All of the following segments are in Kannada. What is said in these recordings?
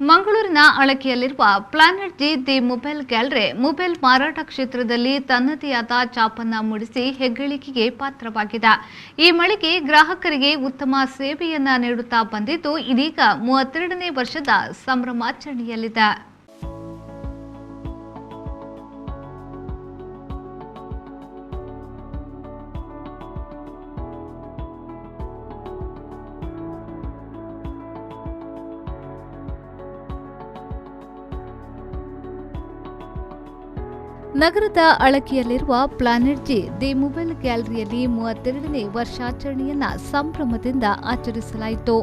ಮಂಗಳೂರಿನ ಅಳಕಿಯಲ್ಲಿರುವ planet G the mobile gallery mobile ಮಾರಾಟ ಕ್ಷೇತ್ರದಲ್ಲಿ ತನ್ನದೇ ಆದ ಛಾಪನ್ನ ಮೂಡಿಸಿ ಹೆಗ್ಗಳಿಕೆಗೆ ಪಾತ್ರವಾಗಿದೆ. ಈ ಮಳಿಗೆ ಗ್ರಾಹಕರಿಗೆ ಉತ್ತಮ ಸೇವೆಯನ್ನ ನೀಡುತ್ತಾ ಬಂದಿದ್ದು ಇದೀಗ 32ನೇ ವರ್ಷದ ಸಂಭ್ರಮಾಚರಣೆಯಲ್ಲಿದೆ. ನಗರದ ಅಳಕಿಯಲ್ಲಿರುವ ಪ್ಲಾನೆಟ್ ಜಿ ದಿ ಮೊಬೈಲ್ ಗ್ಯಾಲರಿಯಲ್ಲಿ 32ನೇ ವರ್ಷಾಚರಣೆಯನ್ನ ಸಂಭ್ರಮದಿಂದ ಆಚರಿಸಲಾಯಿತು.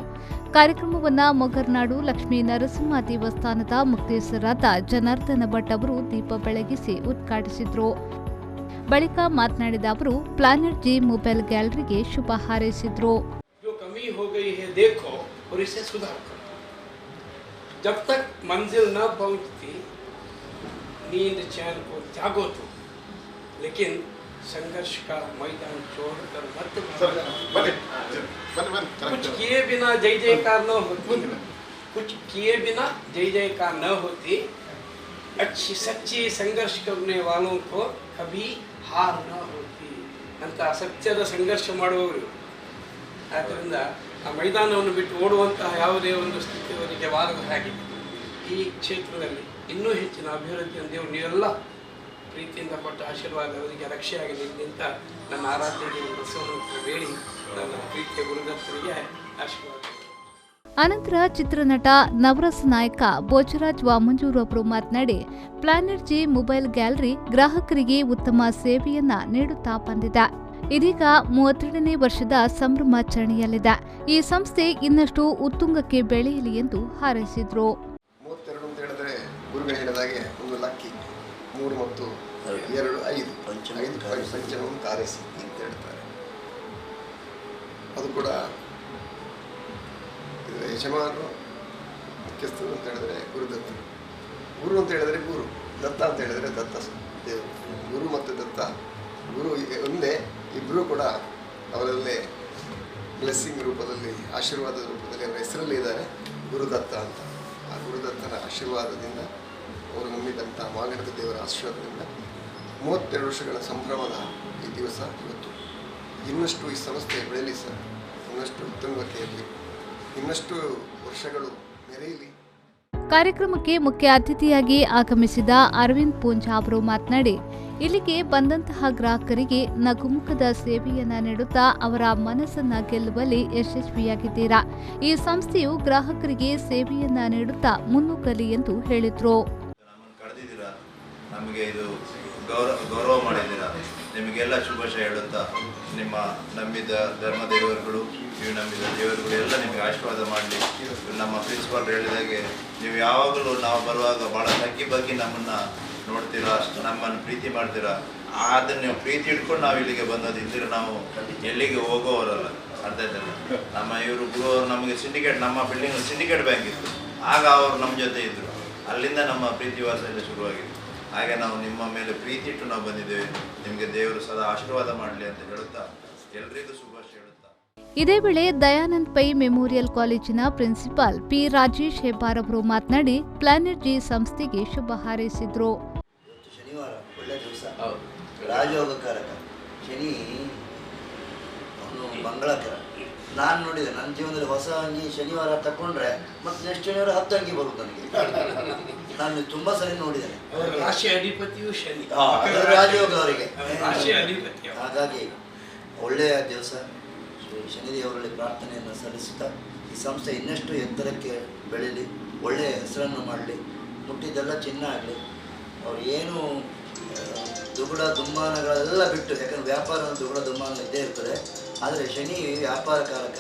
ಕಾರ್ಯಕ್ರಮವನ್ನು ಮೊಗರ್ನಾಡು ಲಕ್ಷ್ಮೀ ನರಸಿಂಹ ದೇವಸ್ಥಾನದ ಮುಕ್ತೇಶ್ವರರಾದ ಜನಾರ್ದನ ಭಟ್ ಅವರು ದೀಪ ಬೆಳಗಿಸಿ ಉದ್ಘಾಟಿಸಿದರು. ಬಳಿಕ ಮಾತನಾಡಿದ ಅವರು ಪ್ಲಾನೆಟ್ ಜಿ ಮೊಬೈಲ್ ಗ್ಯಾಲರಿಗೆ ಶುಭ ಹಾರೈಸಿದರು. नींद चैन को त्यागो तो, लेकिन संघर्ष का मैदान छोड़कर मत कुछ किए बिना जय जयकार न होती, कुछ किए बिना जय जयकार न होती. अच्छी सच्ची संघर्ष करने वालों को कभी हार न होती ಅಂತ ಸತ್ಯದ ಸಂಘರ್ಷ ಮಾಡುವವರು. ಆದ್ದರಿಂದ ಆ ಮೈದಾನವನ್ನು ಬಿಟ್ಟು ಓಡುವಂತಹ ಯಾವುದೇ ಒಂದು ಸ್ಥಿತಿ ಅವರಿಗೆ ಬಾರದ ಹಾಗೆ ಈ ಕ್ಷೇತ್ರದಲ್ಲಿ ಇನ್ನೂ ಹೆಚ್ಚಿನ ಅಭಿವೃದ್ಧಿಯನ್ನು ದೇವರು ನೀವೆಲ್ಲ ಪ್ರೀತಿಯಿಂದ ಕೊಟ್ಟ ಆಶೀರ್ವಾದ ಅವರಿಗೆ ರಕ್ಷೆಯಾಗಲಿ ಅಂತ ನನ್ನ ಆರಾಧ್ಯ ದೇವರು ಬಸವನನ್ನು ಬೇಡಿ ನನ್ನ ಪ್ರೀತಿಯ ಗುರುದತ್ತರಿಗೆ ಆಶೀರ್ವಾದ. ಅನಂತರ ಚಿತ್ರನಟ ನವರಸ ನಾಯಕ ಭೋಜರಾಜ್ ವಾಮಂಜೂರು ಅವರು ಮಾತನಾಡಿ ಪ್ಲಾನೆಟ್ ಜಿ ಮೊಬೈಲ್ ಗ್ಯಾಲರಿ ಗ್ರಾಹಕರಿಗೆ ಉತ್ತಮ ಸೇವೆಯನ್ನ ನೀಡುತ್ತಾ ಬಂದಿದೆ. ಇದೀಗ 32ನೇ ವರ್ಷದ ಸಂಭ್ರಮಾಚರಣೆಯಲ್ಲಿದೆ. ಈ ಸಂಸ್ಥೆ ಇನ್ನಷ್ಟು ಉತ್ತುಂಗಕ್ಕೆ ಬೆಳೆಯಲಿ ಎಂದು ಹಾರೈಸಿದರು. ಗುರುಗಳು ಹೇಳಿದಾಗೆ ಒಂದು ಲಕ್ಕಿ 3 ಮತ್ತು 2 5 ಪಂಚಮಂ ಕಾರಸಿ ಅಂತ ಹೇಳ್ತಾರೆ. ಅದು ಕೂಡ ಯಜಮಾನರು ಮುಖ್ಯಸ್ಥರು ಅಂತ ಹೇಳಿದ್ರೆ ಗುರುದತ್ತರು, ಗುರು ಅಂತ ಹೇಳಿದ್ರೆ ಗುರು, ದತ್ತ ಅಂತ ಹೇಳಿದ್ರೆ ದತ್ತ ದೇವರು. ಗುರು ಮತ್ತು ದತ್ತ, ಗುರು ಒಂದೇ, ಇಬ್ಬರು ಕೂಡ ಅವರಲ್ಲೇ ಬ್ಲೆಸ್ಸಿಂಗ್ ರೂಪದಲ್ಲಿ, ಆಶೀರ್ವಾದದ ರೂಪದಲ್ಲಿ ಅವರ ಹೆಸರಲ್ಲಿ ಇದ್ದಾರೆ ಗುರುದತ್ತ ಅಂತ. ಆ ಗುರುದತ್ತನ ಆಶೀರ್ವಾದದಿಂದ, ಅವರು ನಂಬಿದಂಥ ಮಾಗಣದ ದೇವರ ಆಶೀರ್ವಾದದಿಂದ 32 ವರ್ಷಗಳ ಸಂಭ್ರಮದ ಈ ದಿವಸ ಇವತ್ತು. ಇನ್ನಷ್ಟು ಈ ಸಂಸ್ಥೆ ಬೆಳೆಯಲಿ ಸರ್, ಇನ್ನಷ್ಟು ಉತ್ತುಂಗಕ್ಕೆ ಇರಲಿ, ಇನ್ನಷ್ಟು ವರ್ಷಗಳು ಮೆರೆಯಲಿ. ಕಾರ್ಯಕ್ರಮಕ್ಕೆ ಮುಖ್ಯ ಅತಿಥಿಯಾಗಿ ಆಗಮಿಸಿದ ಅರವಿಂದ್ ಪೂಂಜಾ ಅವರು ಮಾತನಾಡಿ ಇಲ್ಲಿಗೆ ಬಂದಂತಹ ಗ್ರಾಹಕರಿಗೆ ನಗುಮುಖದ ಸೇವೆಯನ್ನ ನೀಡುತ್ತಾ ಅವರ ಮನಸ್ಸನ್ನ ಗೆಲ್ಲುವಲ್ಲಿ ಯಶಸ್ವಿಯಾಗಿದ್ದೀರಾ. ಈ ಸಂಸ್ಥೆಯು ಗ್ರಾಹಕರಿಗೆ ಸೇವೆಯನ್ನ ನೀಡುತ್ತಾ ಮುನ್ನುಗ್ಗಲಿ ಎಂದು ಹೇಳಿದರು. ನಮಗೆ ಇದು ಗೌರವ ಮಾಡಿದ್ದೀರಾ, ನಿಮಗೆಲ್ಲ ಶುಭಾಶಯ ಹೇಳುತ್ತಾ ನಿಮ್ಮ ನಂಬಿದ ಧರ್ಮ ದೇವರುಗಳು, ನೀವು ನಂಬಿದ ದೇವರುಗಳು ಎಲ್ಲ ನಿಮಗೆ ಆಶೀರ್ವಾದ ಮಾಡಲಿ. ನಮ್ಮ ಪ್ರಿನ್ಸಿಪಾಲ್ ಹೇಳಿದಾಗೆ ನೀವು ಯಾವಾಗಲೂ ನಾವು ಬರುವಾಗ ಭಾಳ ಬಗ್ಗೆ ನಮ್ಮನ್ನು ನೋಡ್ತೀರಾ, ನಮ್ಮನ್ನು ಪ್ರೀತಿ ಮಾಡ್ತೀರಾ. ಅದನ್ನು ನೀವು ಪ್ರೀತಿ ಇಟ್ಕೊಂಡು ನಾವು ಇಲ್ಲಿಗೆ ಬಂದದ್ದು, ಇದ್ದರೆ ನಾವು ಎಲ್ಲಿಗೆ ಹೋಗೋವರಲ್ಲ. ಅರ್ಥ ಆಯ್ತಲ್ಲ. ನಮ್ಮ ಇವರು ಗುರುವರು ನಮಗೆ ಸಿಂಡಿಕೇಟ್, ನಮ್ಮ ಬಿಲ್ಡಿಂಗ್ ಸಿಂಡಿಕೇಟ್ ಬ್ಯಾಂಕ್ ಇತ್ತು, ಆಗ ಅವರು ನಮ್ಮ ಜೊತೆ ಇದ್ದರು. ಅಲ್ಲಿಂದ ನಮ್ಮ ಪ್ರೀತಿ ವಾಸ ಎಲ್ಲ ಶುರುವಾಗಿದೆ. ಹಾಗೆ ನಾವು ನಿಮ್ಮ ಮೇಲೆ ಪ್ರೀತಿ ಇಟ್ಟು ನಾವು ಬಂದಿದ್ದೇವೆ. ನಿಮಗೆ ದೇವರು ಸದಾ ಆಶೀರ್ವಾದ ಮಾಡಲಿ ಅಂತ ಹೇಳುತ್ತಾ ಎಲ್ಲರಿಗೂ ಶುಭಾಶಯ ಹೇಳುತ್ತಾ. ಇದೇ ವೇಳೆ ದಯಾನಂದ್ ಪೈ ಮೆಮೋರಿಯಲ್ ಕಾಲೇಜಿನ ಪ್ರಿನ್ಸಿಪಾಲ್ ಪಿ ರಾಜೇಶ್ ಹೆಬ್ಬಾರ್ ಅವರು ಮಾತನಾಡಿ ಪ್ಲಾನೆಟ್ ಜಿ ಸಂಸ್ಥೆಗೆ ಶುಭ ಹಾರೈಸಿದರು. ಶನಿವಾರ ಒಳ್ಳೆ ದಿವಸ, ರಾಜಯೋಗಕಾರಕ ಶನಿ, ಅವನು ಮಂಗಳಕರ. ನಾನು ನೋಡಿದೆ ನನ್ನ ಜೀವನದಲ್ಲಿ ಹೊಸ ಅಂಗಿ ಶನಿವಾರ ತಗೊಂಡ್ರೆ ಮತ್ತೆ ನೆಕ್ಸ್ಟ್ ಶನಿವಾರ 10 ಅಂಗಿ ಬರುವುದು ನನಗೆ. ನಾನು ತುಂಬಾ ಸರಿ ನೋಡಿದ್ದೇನೆ. ರಾಜಯೋಗ ಅವರಿಗೆ. ಹಾಗಾಗಿ ಒಳ್ಳೆಯ ದಿವಸ, ಶನಿದೇವರಲ್ಲಿ ಪ್ರಾರ್ಥನೆಯನ್ನು ಸಲ್ಲಿಸುತ್ತಾ ಈ ಸಂಸ್ಥೆ ಇನ್ನಷ್ಟು ಎತ್ತರಕ್ಕೆ ಬೆಳೀಲಿ, ಒಳ್ಳೆಯ ಹೆಸರನ್ನು ಮಾಡಲಿ, ಮುಟ್ಟಿದ್ದೆಲ್ಲ ಚಿನ್ನ ಆಗಲಿ. ಅವ್ರು ಏನು ದುಗುಡ ದುಮ್ಮಾನಗಳೆಲ್ಲ ಬಿಟ್ಟು, ಯಾಕಂದರೆ ವ್ಯಾಪಾರ ದುಗುಡ ದುಮ್ಮಾನ ಇದ್ದೇ ಇರ್ತದೆ, ಆದರೆ ಶನಿ ವ್ಯಾಪಾರಕಾರಕ,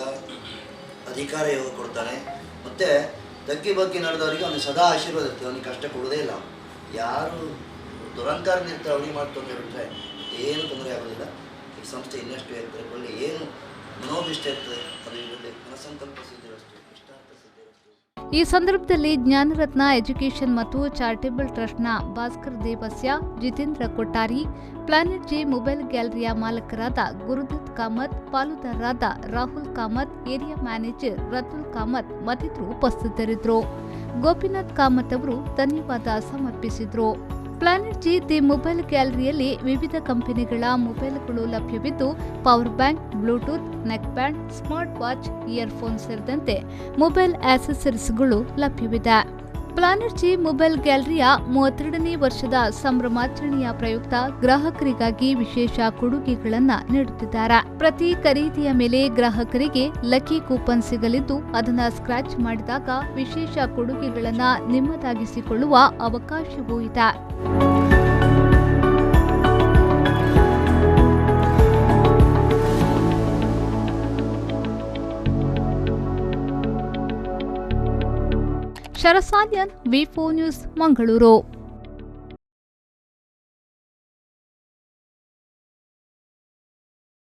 ಅಧಿಕಾರ ಯೋಗ ಕೊಡ್ತಾನೆ. ಮತ್ತು ತಗ್ಗಿ ಬಗ್ಗೆ ನಡೆದವರಿಗೆ ಅವನಿಗೆ ಸದಾ ಆಶೀರ್ವಾದ ಇರ್ತದೆ, ಅವನಿಗೆ ಕಷ್ಟ ಕೊಡೋದೇ ಇಲ್ಲ. ಯಾರು ದುರಂಕಾರನಿರ್ತಾರೆ ಅವನಿಗೆ ಮಾಡಿ ತೊಂದರೆ ಬಿಟ್ಟರೆ ಏನು ತೊಂದರೆ ಆಗೋದಿಲ್ಲ. ಈ ಸಂಸ್ಥೆ ಇನ್ನಷ್ಟು ಎತ್ತರಕ್ಕೆ ಏನು ಮನೋಭಿಷ್ಟ ಇರ್ತದೆ ಅದು ಇದರಲ್ಲಿ ಮನಸಂಕಲ್ಪ ಸಿದ್ಧಿರಷ್ಟು, ಇಷ್ಟಾರ್ಥ ಸಿದ್ಧಿರಷ್ಟು. ಈ ಸಂದರ್ಭದಲ್ಲಿ ಜ್ಞಾನರತ್ನ ಎಜುಕೇಷನ್ ಮತ್ತು ಚಾರಿಟೇಬಲ್ ಟ್ರಸ್ಟ್ನ Bhaskar Devasya, Jitendra Kottari, planet G mobile ಗ್ಯಾಲರಿಯ ಮಾಲಕರಾದ ಗುರುದತ್ ಕಾಮತ್, ಪಾಲುದಾರರಾದ ರಾಹುಲ್ ಕಾಮತ್, ಏರಿಯಾ ಮ್ಯಾನೇಜರ್ ರತುಲ್ ಕಾಮತ್ ಮತ್ತಿತರರು ಉಪಸ್ಥಿತರಿದ್ದರು. ಗೋಪಿನಾಥ್ ಕಾಮತ್ ಅವರು ಧನ್ಯವಾದ ಸಮರ್ಪಿಸಿದರು. ಪ್ಲಾನೆಟ್ ಜಿ ದಿ ಮೊಬೈಲ್ ಗ್ಯಾಲರಿಯಲ್ಲಿ ವಿವಿಧ ಕಂಪನಿಗಳ ಮೊಬೈಲ್ಗಳು ಲಭ್ಯವಿದ್ದು, power bank, bluetooth, neck band, smart watch, earphone ಸೇರಿದಂತೆ ಮೊಬೈಲ್ ಆಕ್ಸೆಸರೀಸ್ಗಳು ಲಭ್ಯವಿದೆ. ಪ್ಲಾನೆಟ್ ಜಿ ಮೊಬೈಲ್ ಗ್ಯಾಲರಿಯ 32ನೇ ವರ್ಷದ ಸಂಭ್ರಮಾಚರಣೆಯ ಪ್ರಯುಕ್ತ ಗ್ರಾಹಕರಿಗಾಗಿ ವಿಶೇಷ ಕೊಡುಗೆಗಳನ್ನು ನೀಡುತ್ತಿದ್ದಾರೆ. ಪ್ರತಿ ಖರೀದಿಯ ಮೇಲೆ ಗ್ರಾಹಕರಿಗೆ ಲಕ್ಕಿ ಕೂಪನ್ ಸಿಗಲಿದ್ದು, ಅದನ್ನು ಸ್ಕ್ರಾಚ್ ಮಾಡಿದಾಗ ವಿಶೇಷ ಕೊಡುಗೆಗಳನ್ನು ನಿಮ್ಮದಾಗಿಸಿಕೊಳ್ಳುವ ಅವಕಾಶವೂ ಇದೆ. ಶರಸಾನ್ಯನ್, ವಿ4 ನ್ಯೂಸ್, ಮಂಗಳೂರು.